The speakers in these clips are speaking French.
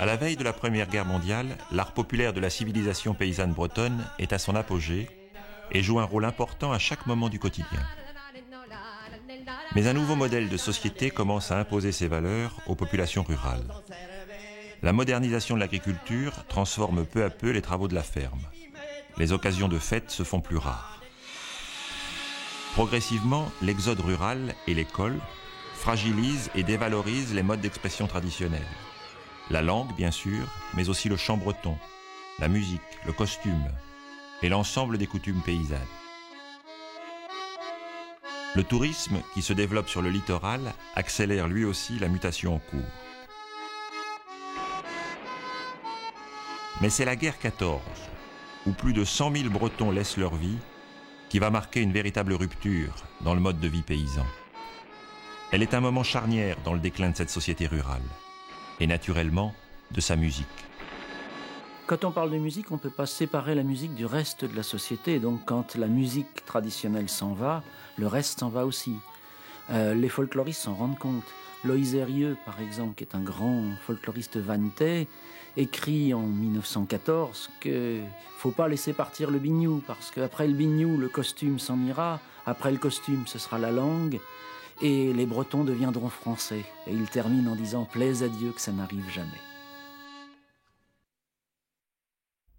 À la veille de la Première Guerre mondiale, l'art populaire de la civilisation paysanne bretonne est à son apogée et joue un rôle important à chaque moment du quotidien. Mais un nouveau modèle de société commence à imposer ses valeurs aux populations rurales. La modernisation de l'agriculture transforme peu à peu les travaux de la ferme. Les occasions de fête se font plus rares. Progressivement, l'exode rural et l'école fragilisent et dévalorisent les modes d'expression traditionnels. La langue, bien sûr, mais aussi le chant breton, la musique, le costume et l'ensemble des coutumes paysannes. Le tourisme, qui se développe sur le littoral, accélère lui aussi la mutation en cours. Mais c'est la guerre 14, où plus de 100 000 Bretons laissent leur vie, qui va marquer une véritable rupture dans le mode de vie paysan. Elle est un moment charnière dans le déclin de cette société rurale, et naturellement de sa musique. Quand on parle de musique, on ne peut pas séparer la musique du reste de la société. Donc quand la musique traditionnelle s'en va, le reste s'en va aussi. Les folkloristes s'en rendent compte. Loïs Herrieux, par exemple, qui est un grand folkloriste vannetais, écrit en 1914 qu'il ne faut pas laisser partir le biniou, parce qu'après le biniou, le costume s'en ira, après le costume, ce sera la langue, et les Bretons deviendront français. Et il termine en disant « Plaise à Dieu que ça n'arrive jamais ».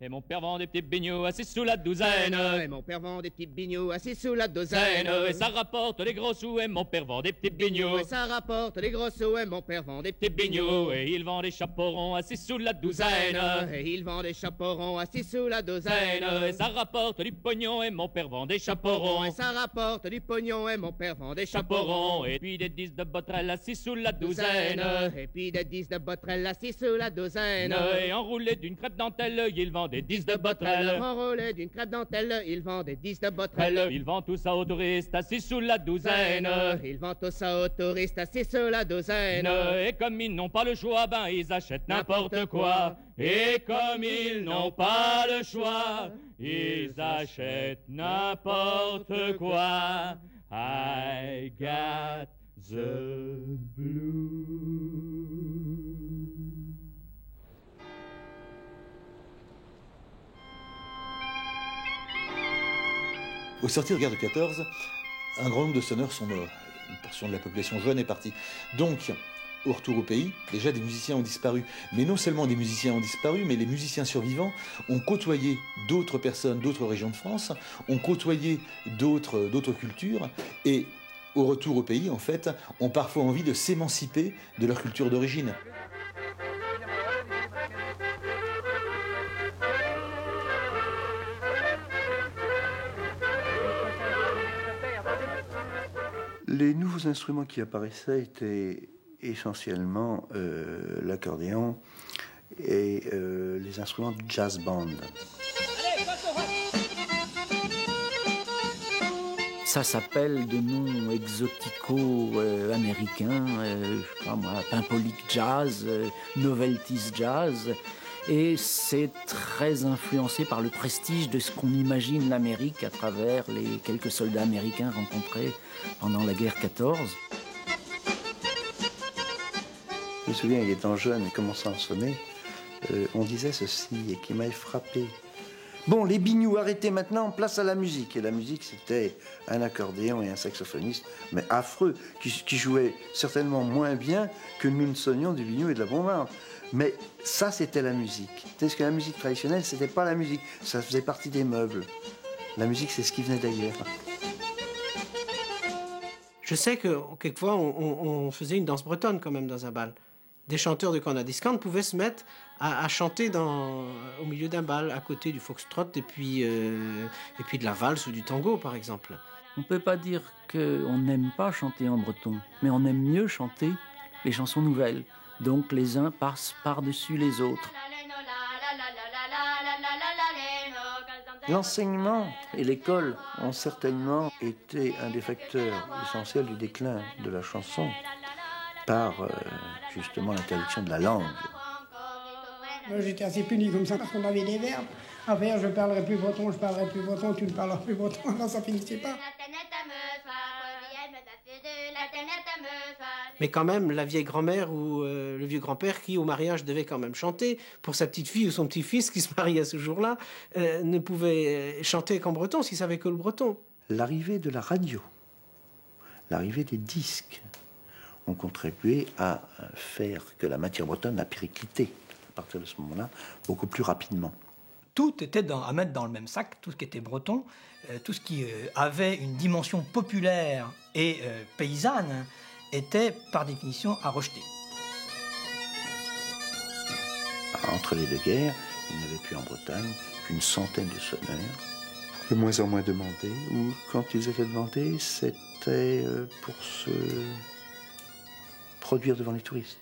Et mon père vend des petits beignets assis sous la douzaine. Et mon père vend des petits beignets assis sous la douzaine. Et ça rapporte des gros sous. Et mon père vend des petits beignets. Et ça rapporte des gros sous. Et mon père vend des petits beignets. Et il vend des chapeaux ronds assis sous la douzaine. Et il vend des chapeaux ronds assis sous la douzaine. Et ça rapporte du pognon. Et mon père vend des chapeaux ronds. Et ça rapporte du pognon. Et mon père vend des chapeaux ronds. Et puis des 10 de Botrel assis sous la douzaine. Et puis des 10 de Botrel assis sous la douzaine. Et enroulé d'une crêpe dentelle, il vend des 10 de Botrel. Enroulé d'une crêpe dentelle, il vend des 10 de Botrel. Il vend tout ça aux touristes assis sous la douzaine. Il vend tout ça aux touristes assis sous la douzaine. Et comme ils n'ont pas le choix, ben ils achètent n'importe quoi. Et comme ils n'ont pas le choix, ils achètent n'importe quoi. I got the blues. Au sortir de la guerre de 14, un grand nombre de sonneurs sont morts. Une portion de la population jeune est partie. Donc, au retour au pays, déjà des musiciens ont disparu. Mais non seulement des musiciens ont disparu, mais les musiciens survivants ont côtoyé d'autres personnes, d'autres régions de France, ont côtoyé d'autres cultures, et au retour au pays, en fait, ont parfois envie de s'émanciper de leur culture d'origine. Les nouveaux instruments qui apparaissaient étaient essentiellement l'accordéon et les instruments du jazz band. Ça s'appelle de noms exotico-américains, je sais pas moi, Pimpolic Jazz, Novelties Jazz. Et c'est très influencé par le prestige de ce qu'on imagine l'Amérique à travers les quelques soldats américains rencontrés pendant la guerre 14. Je me souviens, étant jeune et commençant à sonner, on disait ceci et qui m'avait frappé. Bon, les bignous, arrêtez maintenant, place à la musique. Et la musique, c'était un accordéon et un saxophoniste, mais affreux, qui jouaient certainement moins bien que nous ne sonnions du biniou et de la bombarde. Mais ça, c'était la musique. Parce que la musique traditionnelle, c'était pas la musique. Ça faisait partie des meubles. La musique, c'est ce qui venait d'ailleurs. Je sais que quelquefois, on faisait une danse bretonne quand même dans un bal. Des chanteurs de corna discante pouvaient se mettre à chanter au milieu d'un bal, à côté du foxtrot et puis de la valse ou du tango, par exemple. On ne peut pas dire qu'on n'aime pas chanter en breton, mais on aime mieux chanter les chansons nouvelles. Donc les uns passent par-dessus les autres. L'enseignement et l'école ont certainement été un des facteurs essentiels du déclin de la chanson par justement l'interdiction de la langue. Moi, j'étais assez puni comme ça parce qu'on avait des verbes à faire. Je parlerai plus breton, tu ne parleras plus breton. Non, ça finissait pas. mais quand même la vieille grand-mère ou le vieux grand-père qui, au mariage, devait quand même chanter pour sa petite fille ou son petit-fils qui se mariait ce jour-là, ne pouvait chanter qu'en breton s'il savait que le breton. L'arrivée de la radio, l'arrivée des disques ont contribué à faire que la matière bretonne a périclité à partir de ce moment-là beaucoup plus rapidement. Tout était à mettre dans le même sac, tout ce qui était breton, tout ce qui avait une dimension populaire et paysanne était par définition à rejeter. Entre les deux guerres, il n'y avait plus en Bretagne qu'une centaine de sonneurs, de moins en moins demandés, ou quand ils étaient demandés, c'était pour se produire devant les touristes.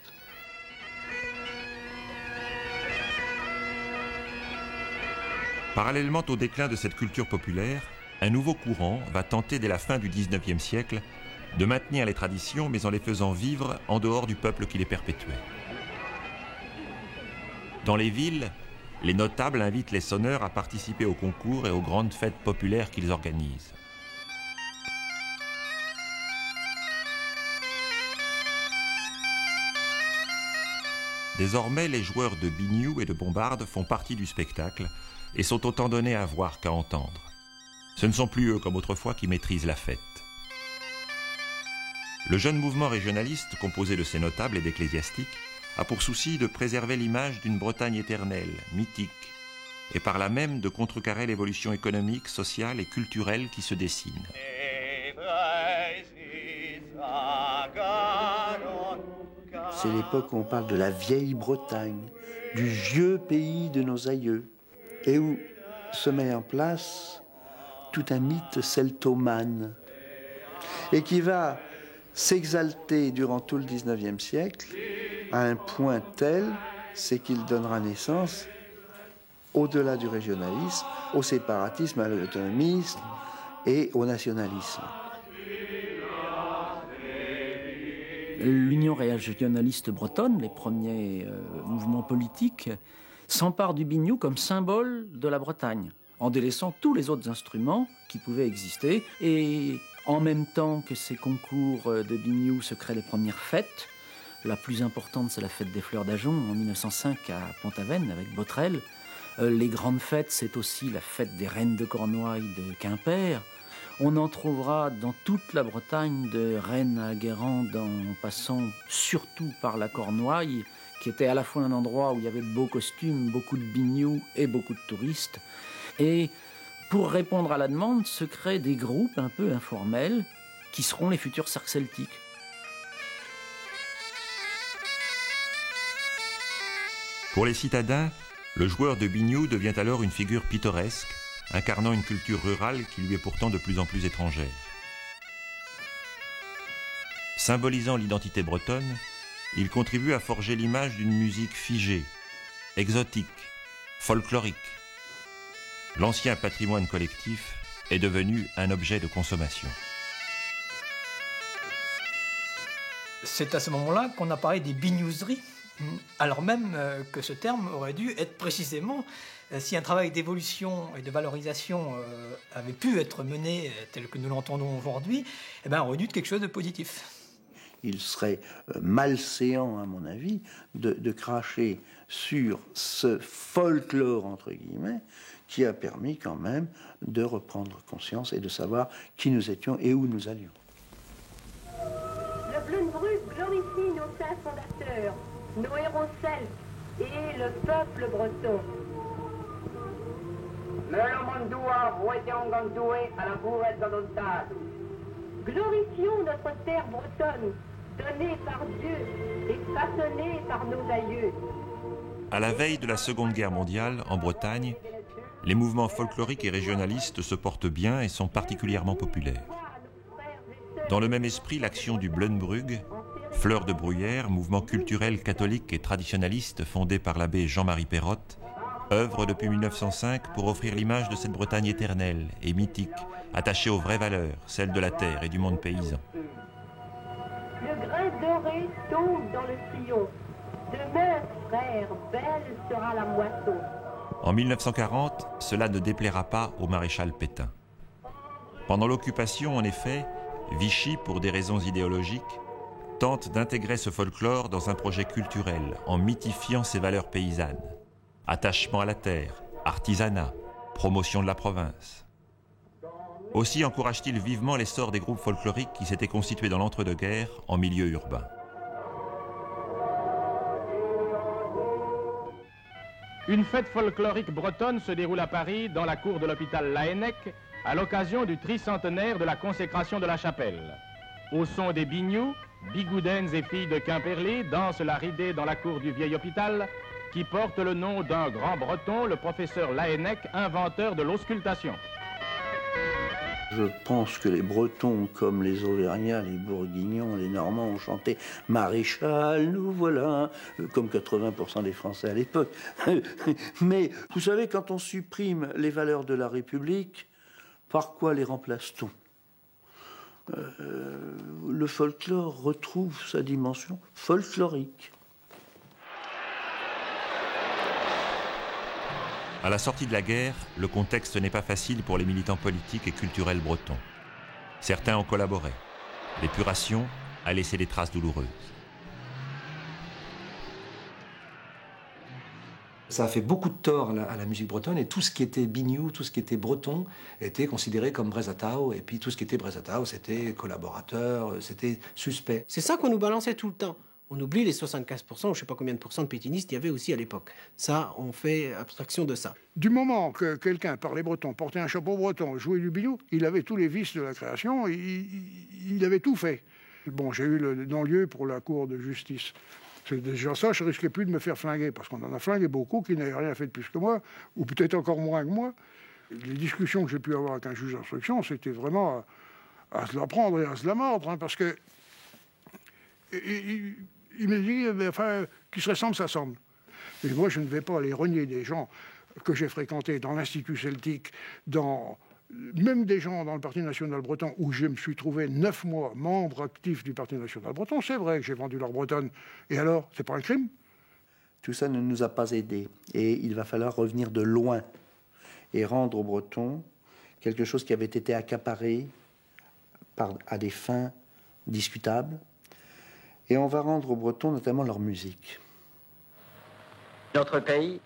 Parallèlement au déclin de cette culture populaire, un nouveau courant va tenter dès la fin du XIXe siècle de maintenir les traditions mais en les faisant vivre en dehors du peuple qui les perpétuait. Dans les villes, les notables invitent les sonneurs à participer aux concours et aux grandes fêtes populaires qu'ils organisent. Désormais, les joueurs de biniou et de bombarde font partie du spectacle et sont autant donnés à voir qu'à entendre. Ce ne sont plus eux, comme autrefois, qui maîtrisent la fête. Le jeune mouvement régionaliste, composé de ces notables et d'ecclésiastiques, a pour souci de préserver l'image d'une Bretagne éternelle, mythique, et par là même de contrecarrer l'évolution économique, sociale et culturelle qui se dessine. C'est l'époque où on parle de la vieille Bretagne, du vieux pays de nos aïeux, et où se met en place tout un mythe celtomane, et qui va s'exalter durant tout le XIXe siècle à un point tel, c'est qu'il donnera naissance, au-delà du régionalisme, au séparatisme, à l'autonomisme et au nationalisme. L'Union régionaliste bretonne, les premiers mouvements politiques, s'emparent du biniou comme symbole de la Bretagne, en délaissant tous les autres instruments qui pouvaient exister. Et en même temps que ces concours de biniou se créent les premières fêtes. La plus importante, c'est la fête des Fleurs d'Ajon en 1905 à Pont-Aven avec Botrel. Les grandes fêtes, c'est aussi la fête des Reines de Cornouailles de Quimper. On en trouvera dans toute la Bretagne, de Rennes à Guérande, en passant surtout par la Cornouaille, qui était à la fois un endroit où il y avait de beaux costumes, beaucoup de biniou et beaucoup de touristes. Et pour répondre à la demande, se créent des groupes un peu informels qui seront les futurs cercles celtiques. Pour les citadins, le joueur de biniou devient alors une figure pittoresque, incarnant une culture rurale qui lui est pourtant de plus en plus étrangère. Symbolisant l'identité bretonne, il contribue à forger l'image d'une musique figée, exotique, folklorique. L'ancien patrimoine collectif est devenu un objet de consommation. C'est à ce moment-là qu'on a parlé des biniouseries, alors même que ce terme aurait dû être précisément, si un travail d'évolution et de valorisation avait pu être mené tel que nous l'entendons aujourd'hui, eh ben, on aurait dû être quelque chose de positif. Il serait malséant, à mon avis, de cracher sur ce folklore, entre guillemets, qui a permis quand même de reprendre conscience et de savoir qui nous étions et où nous allions. Le Blunbrug glorifie nos saints fondateurs, nos héros celtes et le peuple breton. Glorifions notre terre bretonne, donnée par Dieu et façonnée par nos aïeux. À la veille de la Seconde Guerre mondiale, en Bretagne, les mouvements folkloriques et régionalistes se portent bien et sont particulièrement populaires. Dans le même esprit, l'action du Blunbrug, Fleur de Bruyère, mouvement culturel catholique et traditionnaliste fondé par l'abbé Jean-Marie Perrotte, œuvre depuis 1905 pour offrir l'image de cette Bretagne éternelle et mythique, attachée aux vraies valeurs, celles de la terre et du monde paysan. Le grain doré tombe dans le sillon. Demain, frère, belle sera la moisson. En 1940, cela ne déplaira pas au maréchal Pétain. Pendant l'occupation, en effet, Vichy, pour des raisons idéologiques, tente d'intégrer ce folklore dans un projet culturel en mythifiant ses valeurs paysannes. Attachement à la terre, artisanat, promotion de la province. Aussi encourage-t-il vivement l'essor des groupes folkloriques qui s'étaient constitués dans l'entre-deux-guerres en milieu urbain. Une fête folklorique bretonne se déroule à Paris, dans la cour de l'hôpital Laennec, à l'occasion du tricentenaire de la consécration de la chapelle. Au son des binious, bigoudaines et filles de Quimperlé dansent la ridée dans la cour du vieil hôpital, qui porte le nom d'un grand breton, le professeur Laennec, inventeur de l'auscultation. Je pense que les Bretons, comme les Auvergnats, les Bourguignons, les Normands, ont chanté « Maréchal, nous voilà », comme 80% des Français à l'époque. Mais vous savez, quand on supprime les valeurs de la République, par quoi les remplace-t-on ? Le folklore retrouve sa dimension folklorique. À la sortie de la guerre, le contexte n'est pas facile pour les militants politiques et culturels bretons. Certains ont collaboré. L'épuration a laissé des traces douloureuses. Ça a fait beaucoup de tort à la musique bretonne et tout ce qui était biniou, tout ce qui était breton était considéré comme Brézatao et puis tout ce qui était Brézatao c'était collaborateur, c'était suspect. C'est ça qu'on nous balançait tout le temps. On oublie les 75%, ou je ne sais pas combien de pourcents de pétinistes il y avait aussi à l'époque. Ça, on fait abstraction de ça. Du moment que quelqu'un parlait breton, portait un chapeau breton, jouait du biniou, il avait tous les vices de la création, il avait tout fait. Bon, j'ai eu le non-lieu pour la cour de justice. C'est déjà ça, je risquais plus de me faire flinguer, parce qu'on en a flingué beaucoup qui n'avaient rien fait de plus que moi, ou peut-être encore moins que moi. Les discussions que j'ai pu avoir avec un juge d'instruction, c'était vraiment à se la prendre et à se la mordre, hein, parce que il me dit, enfin, qui se ressemble, ça semble. Mais moi, je ne vais pas aller renier des gens que j'ai fréquentés dans l'Institut celtique, même des gens dans le Parti national breton, où je me suis trouvé 9 mois membre actif du Parti national breton. C'est vrai que j'ai vendu leur bretonne. Et alors, c'est pas un crime ? Tout ça ne nous a pas aidés. Et il va falloir revenir de loin et rendre aux Bretons quelque chose qui avait été accaparé à des fins discutables. Et on va rendre aux Bretons notamment leur musique. Notre pays,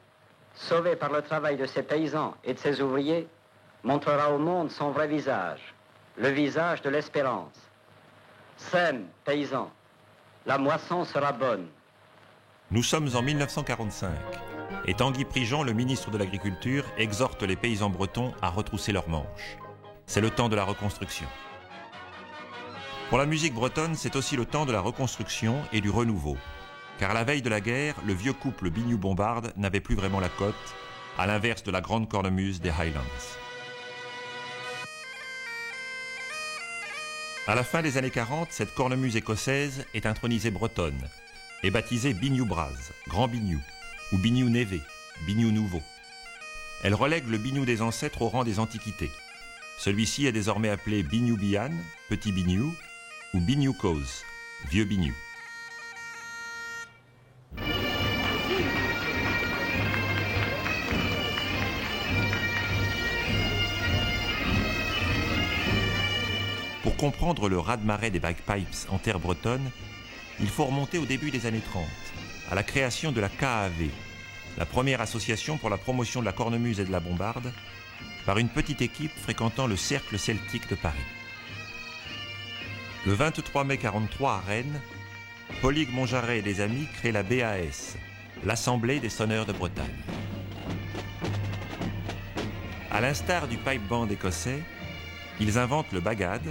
sauvé par le travail de ses paysans et de ses ouvriers, montrera au monde son vrai visage, le visage de l'espérance. Sème, paysans, la moisson sera bonne. Nous sommes en 1945 et Tanguy Prigent, le ministre de l'Agriculture, exhorte les paysans bretons à retrousser leurs manches. C'est le temps de la reconstruction. Pour la musique bretonne, c'est aussi le temps de la reconstruction et du renouveau. Car à la veille de la guerre, le vieux couple Biniou-Bombarde n'avait plus vraiment la cote, à l'inverse de la grande cornemuse des Highlands. À la fin des années 40, cette cornemuse écossaise est intronisée bretonne et baptisée Biniou Braz, Grand Biniou, ou Biniou Névé, Biniou Nouveau. Elle relègue le Biniou des ancêtres au rang des antiquités. Celui-ci est désormais appelé Biniou Bihan, Petit Biniou, ou Biniou Cause, Vieux Biniou. Pour comprendre le raz-de-marée des bagpipes en terre bretonne, il faut remonter au début des années 30, à la création de la KAV, la première association pour la promotion de la cornemuse et de la bombarde, par une petite équipe fréquentant le Cercle celtique de Paris. Le 23 mai 1943 à Rennes, Polygue Monjaret et des amis créent la BAS, l'Assemblée des sonneurs de Bretagne. À l'instar du pipe band écossais, ils inventent le bagad,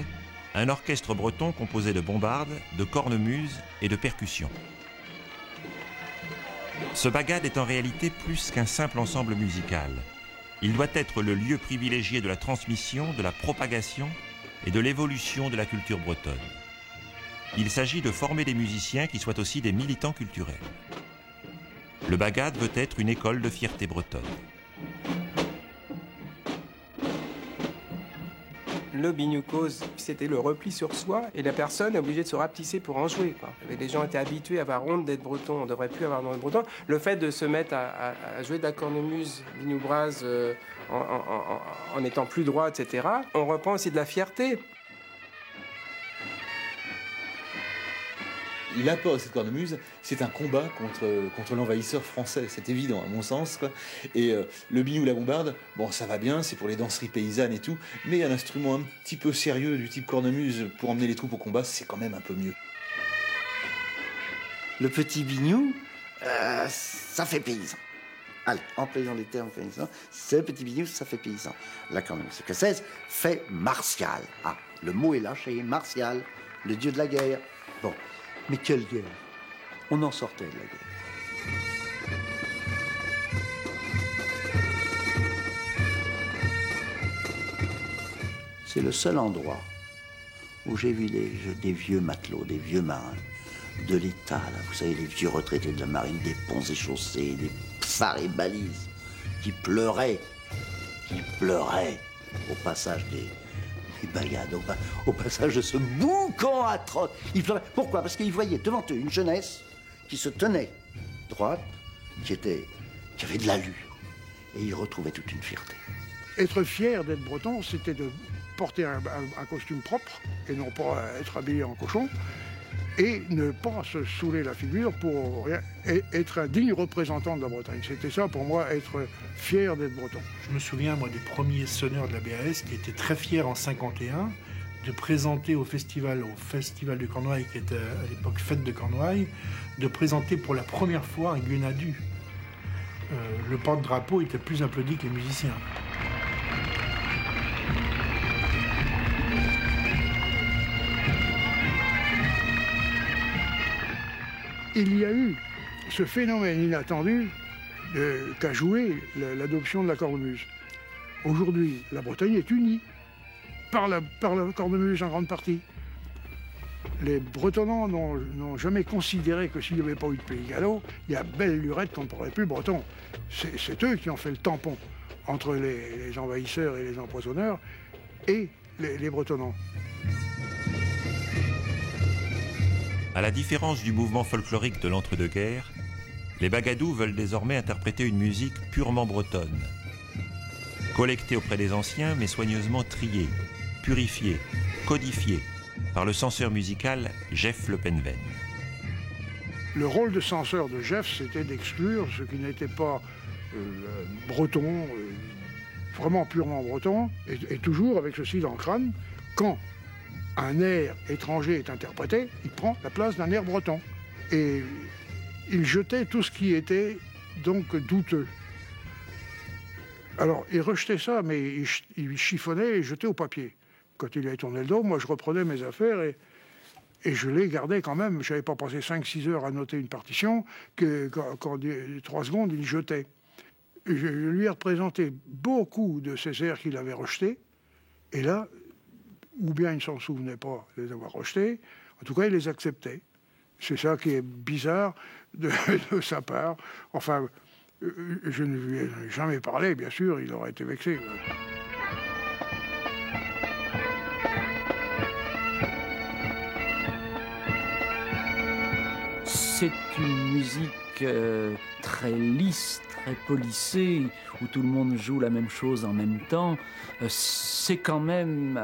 un orchestre breton composé de bombardes, de cornemuses et de percussions. Ce bagad est en réalité plus qu'un simple ensemble musical. Il doit être le lieu privilégié de la transmission, de la propagation et de l'évolution de la culture bretonne. Il s'agit de former des musiciens qui soient aussi des militants culturels. Le bagad veut être une école de fierté bretonne. Le biniou cause, c'était le repli sur soi et la personne est obligée de se rapetisser pour en jouer, quoi. Les gens étaient habitués à avoir honte d'être breton, on ne devrait plus avoir honte d'être breton. Le fait de se mettre à jouer de la cornemuse, biniou braz, en étant plus droit, etc., on reprend aussi de la fierté. l'apport de cette cornemuse, c'est un combat contre l'envahisseur français, c'est évident à mon sens, quoi. Et le biniou, la bombarde, bon, ça va bien, c'est pour les danseries paysannes et tout, mais un instrument un petit peu sérieux du type cornemuse pour emmener les troupes au combat, c'est quand même un peu mieux. Le petit biniou, ça fait paysan. Allez, employons les termes paysans. C'est le petit biniou, ça fait paysan. La cornemuse écossaise fait martial. Ah, le mot est lâché, martial, le dieu de la guerre. Bon, mais quelle guerre? On en sortait de la guerre. C'est le seul endroit où j'ai vu des vieux matelots, des vieux marins de l'État, là, vous savez, les vieux retraités de la marine, des ponts et chaussées, des phares et balises, qui pleuraient au passage des bagades, au passage de ce boucan atroce. Ils pleuraient. Pourquoi? Parce qu'ils voyaient devant eux une jeunesse qui se tenait droite, qui avait de l'allure, et ils retrouvaient toute une fierté. Être fier d'être breton, c'était de porter un costume propre, et non pas être habillé en cochon, et ne pas se saouler la figure pour rien, et être un digne représentant de la Bretagne. C'était ça pour moi, être fier d'être breton. Je me souviens, moi, des premiers sonneurs de la BAS qui étaient très fiers en 1951 de présenter au festival de Cornouailles, qui était à l'époque Fête de Cornouailles, de présenter pour la première fois un guenadu. Le porte-drapeau était plus applaudi que les musiciens. Il y a eu ce phénomène inattendu qu'a joué l'adoption de la cornemuse. Aujourd'hui, la Bretagne est unie par la cornemuse en grande partie. Les Bretonnants n'ont jamais considéré que s'il n'y avait pas eu de Pays Gallo, il y a belle lurette qu'on ne parlerait plus breton. C'est eux qui ont fait le tampon entre les envahisseurs et les empoisonneurs et les Bretonnants. À la différence du mouvement folklorique de l'entre-deux-guerres, les bagadous veulent désormais interpréter une musique purement bretonne, collectée auprès des anciens mais soigneusement triée, purifiée, codifiée par le censeur musical Jeff Le Penven. Le rôle de censeur de Jeff, c'était d'exclure ce qui n'était pas breton, vraiment purement breton, et toujours avec ceci dans le crâne, quand un air étranger est interprété, il prend la place d'un air breton. Et il jetait tout ce qui était donc douteux. Alors, il rejetait ça, mais il chiffonnait et jetait au papier. Quand il avait tourné le dos, moi, je reprenais mes affaires et je les gardais quand même. Je n'avais pas passé 5-6 heures à noter une partition, qu'en 3 secondes, il jetait. Je lui ai représenté beaucoup de ces airs qu'il avait rejetés, et là, ou bien il ne s'en souvenait pas de les avoir rejetés, en tout cas, il les acceptait. C'est ça qui est bizarre de sa part. Enfin, je ne lui ai jamais parlé, bien sûr, il aurait été vexé. C'est une musique très lisse, très polissée, où tout le monde joue la même chose en même temps. C'est quand même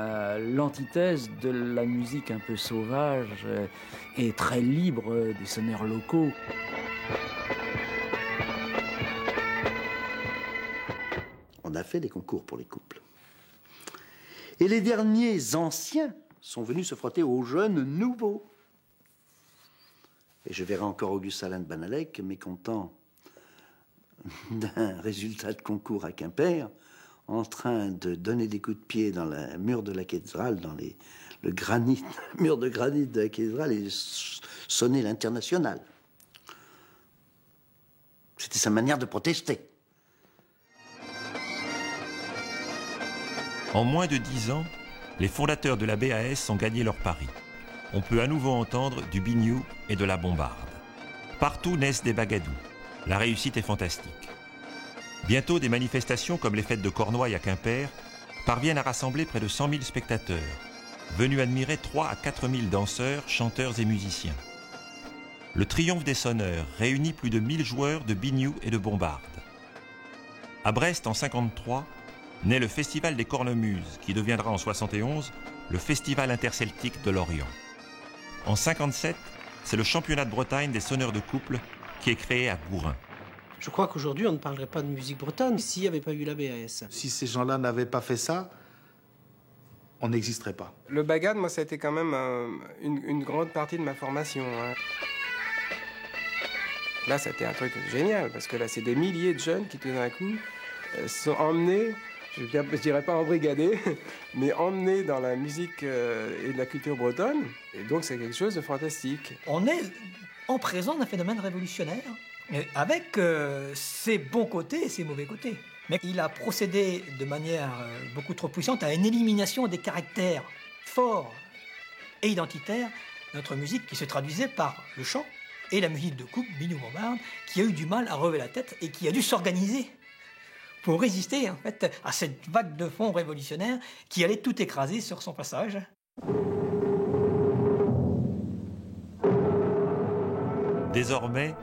l'antithèse de la musique un peu sauvage et très libre des sonneurs locaux. On a fait des concours pour les couples. Et les derniers anciens sont venus se frotter aux jeunes nouveaux. Et je verrai encore Auguste Alain de Banalec, mécontent d'un résultat de concours à Quimper, en train de donner des coups de pied dans le mur de la cathédrale, dans le granit, mur de granit de la cathédrale, et sonner l'Internationale. C'était sa manière de protester. En moins de 10 ans, les fondateurs de la BAS ont gagné leur pari. On peut à nouveau entendre du biniou et de la bombarde. Partout naissent des bagadous. La réussite est fantastique. Bientôt, des manifestations comme les fêtes de Cornouailles à Quimper parviennent à rassembler près de 100 000 spectateurs, venus admirer 3 à 4 000 danseurs, chanteurs et musiciens. Le triomphe des sonneurs réunit plus de 1000 joueurs de biniou et de bombarde. À Brest, en 1953, naît le Festival des Cornemuses, qui deviendra en 1971 le Festival interceltique de l'Orient. En 1957, c'est le championnat de Bretagne des sonneurs de couple qui est créé à Gourin. Je crois qu'aujourd'hui, on ne parlerait pas de musique bretonne s'il n'y avait pas eu la BAS. Si ces gens-là n'avaient pas fait ça, on n'existerait pas. Le bagad, moi, ça a été quand même une grande partie de ma formation. Hein. Là, c'était un truc génial, parce que là, c'est des milliers de jeunes qui, tout d'un coup, sont emmenés, je dirais pas embrigadés, mais emmenés dans la musique et de la culture bretonne. Et donc, c'est quelque chose de fantastique. On est en présence d'un phénomène révolutionnaire, avec ses bons côtés et ses mauvais côtés. Mais il a procédé de manière beaucoup trop puissante à une élimination des caractères forts et identitaires de notre musique qui se traduisait par le chant et la musique de couple, Biniou-Montbard, qui a eu du mal à relever la tête et qui a dû s'organiser pour résister en fait, à cette vague de fond révolutionnaire qui allait tout écraser sur son passage. Désormais,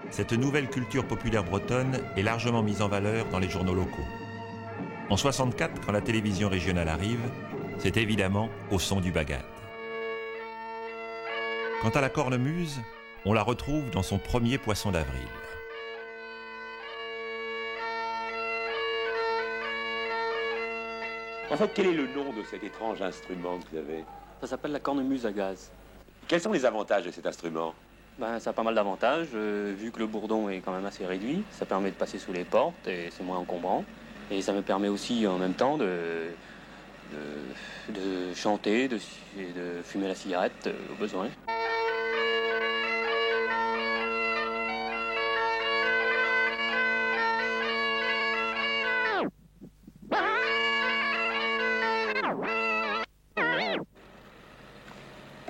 cette nouvelle culture populaire bretonne est largement mise en valeur dans les journaux locaux. En 1964, quand la télévision régionale arrive, c'est évidemment au son du bagad. Quant à la cornemuse, on la retrouve dans son premier Poisson d'avril. En fait, quel est le nom de cet étrange instrument que vous avez? Ça s'appelle la cornemuse à gaz. Quels sont les avantages de cet instrument? Ça a pas mal d'avantages, vu que le bourdon est quand même assez réduit. Ça permet de passer sous les portes et c'est moins encombrant. Et ça me permet aussi en même temps de chanter et de fumer la cigarette au besoin.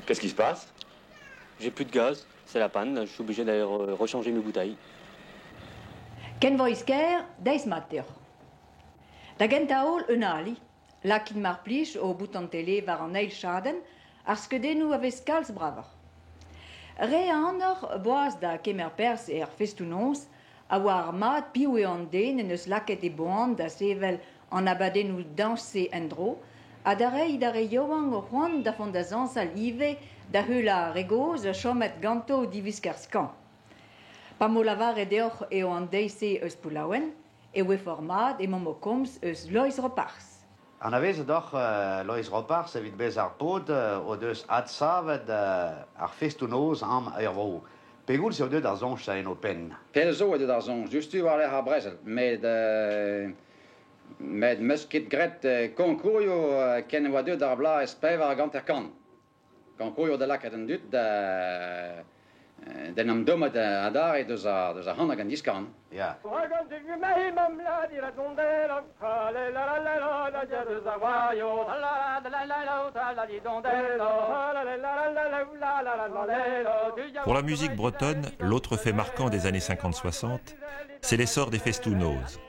Qu'est-ce qui se passe? J'ai plus de gaz, c'est la panne, je suis obligé d'aller rechanger mes bouteilles. Ken voisker, deis matter. Da gentaol unali, lakin marplich au bouton télé var an eil schaden, ars que denu aves kals braver. Re anor boaz da kemer pers festounons, a war mat piou e an den en eus laket e boan da sevel an abadenu danse endro, a darei yoan o c'hoant da fondazan salive da hula regoz chomet ganto diviskerskan. Pa mo lavar e deoc'h eo an deise eus poulaouen, e oe format e momokoms eus Lois Ropars. An aveze doch Lois Ropars evit bez ar pod o deus ad savet ar festounoz am eurvo. Pegoul se o deud ar zonj sa en o pen. Pel zo e deud ar zonj, justu war l'er ar brezel, med musket gret konkourio ken oa deud ar bla espev ar ganterkan. Konkourio de laket en dut den am domet adar e deus ar hanag an diskan. Ja. Pour la musique bretonne, l'autre fait marquant des années 50-60, c'est l'essor des festounos.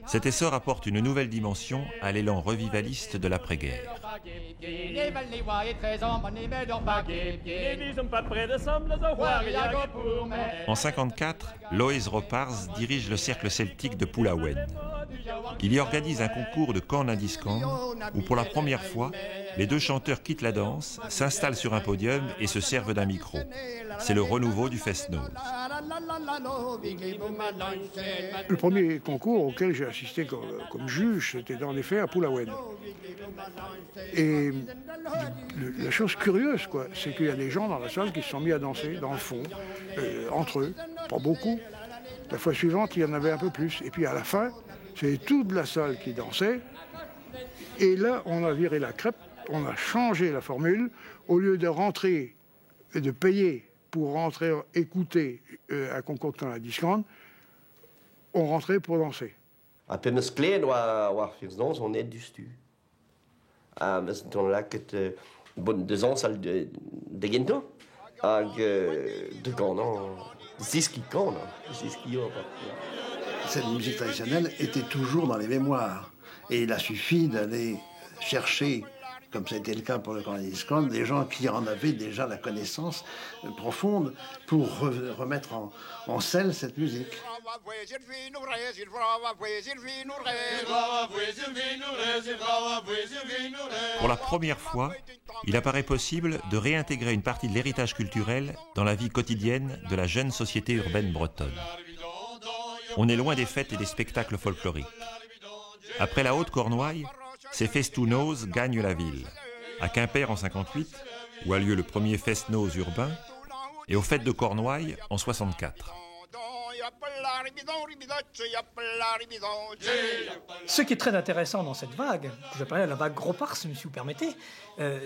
Cet essor apporte une nouvelle dimension à l'élan revivaliste de l'après-guerre. En 1954, Lois Ropars dirige le cercle celtique de Poulaouen. Il y organise un concours de cornes à discand où pour la première fois, les deux chanteurs quittent la danse, s'installent sur un podium et se servent d'un micro. C'est le renouveau du fest-noz. Le premier concours auquel j'ai assisté comme juge, c'était en effet à Poulaouen. Et la chose curieuse, c'est qu'il y a des gens dans la salle qui se sont mis à danser, dans le fond, entre eux, pas beaucoup. La fois suivante, il y en avait un peu plus. Et puis à la fin, c'est toute la salle qui dansait. Et là, on a viré la crêpe, on a changé la formule. Au lieu de rentrer et de payer pour rentrer écouter un concours de la discande, on rentrait pour danser. A pemes kleen war firsdans on net du stu. Mes don laket de zansal de gento hag de ganan ziski kan, ziski yo. Cette musique traditionnelle était toujours dans les mémoires. Et il a suffi d'aller chercher, comme ça a été le cas pour le cornet discand, des gens qui en avaient déjà la connaissance profonde pour remettre en scène cette musique. Pour la première fois, il apparaît possible de réintégrer une partie de l'héritage culturel dans la vie quotidienne de la jeune société urbaine bretonne. On est loin des fêtes et des spectacles folkloriques. Après la Haute-Cornouaille, ces festounos gagnent la ville. À Quimper en 58, où a lieu le premier fest-noz urbain, et aux fêtes de Cornouailles en 64. Ce qui est très intéressant dans cette vague, que j'appelle la vague Gros Pars, si vous permettez,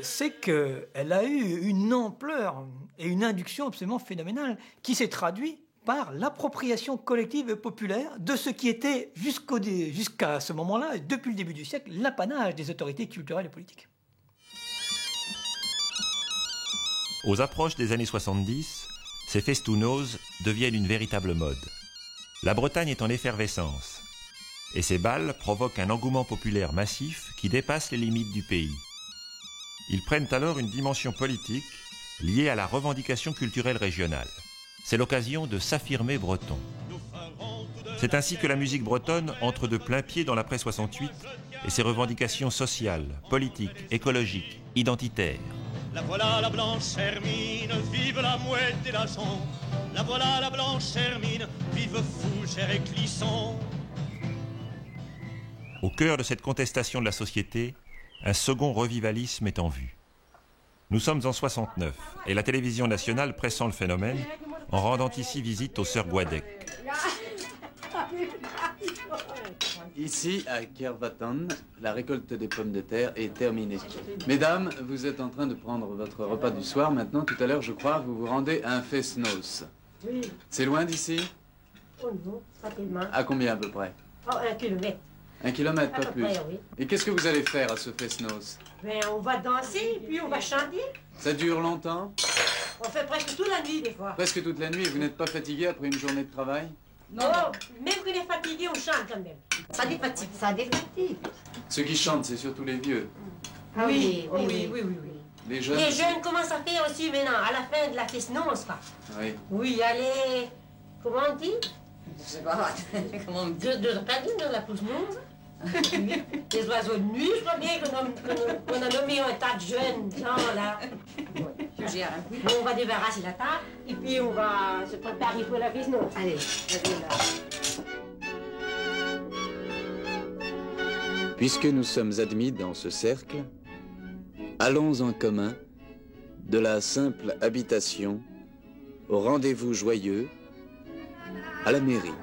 c'est qu'elle a eu une ampleur et une induction absolument phénoménale qui s'est traduite par l'appropriation collective et populaire de ce qui était jusqu'à ce moment-là, et depuis le début du siècle, l'apanage des autorités culturelles et politiques. Aux approches des années 70, ces festounos deviennent une véritable mode. La Bretagne est en effervescence, et ces bals provoquent un engouement populaire massif qui dépasse les limites du pays. Ils prennent alors une dimension politique liée à la revendication culturelle régionale. C'est l'occasion de s'affirmer breton. C'est ainsi que la musique bretonne entre de plein pied dans l'après 68 et ses revendications sociales, politiques, écologiques, identitaires. La voilà la blanche hermine, vive la mouette et la son. La voilà la blanche hermine, vive Fougère et Clisson. Au cœur de cette contestation de la société, un second revivalisme est en vue. Nous sommes en 69 et la télévision nationale pressent le phénomène en rendant ici visite aux sœurs Guadec. Ici, à Kervaton, la récolte des pommes de terre est terminée. Mesdames, vous êtes en train de prendre votre repas du soir. Maintenant, tout à l'heure, je crois, vous vous rendez à un fest-noz. Oui. C'est loin d'ici? Oh non, pas tellement. À combien à peu près? Oh, 1 kilomètre. 1 kilomètre, À pas peu plus. près, oui. Et qu'est-ce que vous allez faire à ce fest-noz? Ben, on va danser et puis on va chanter. Ça dure longtemps? On fait presque toute la nuit des fois. Presque toute la nuit, et vous n'êtes pas fatigué après une journée de travail? Non, même quand on est fatigué, on chante quand même. Ça défatigue. Ça défatigue. Ceux qui chantent, c'est surtout les vieux. Ah oui, oui. Les jeunes? Les jeunes commencent à faire aussi maintenant, à la fin de la fest-noz, quoi. Oui. Oui, allez, comment on dit? Je sais pas, comment on dit? De la pousse-noz. Les oiseaux de nuit, je crois bien qu'on a nommé un tas de jeunes gens là. Bon, on va débarrasser la table et puis on va se préparer pour la fest-noz. Allez, vas-y là. Puisque nous sommes admis dans ce cercle, allons en commun de la simple habitation au rendez-vous joyeux à la mairie.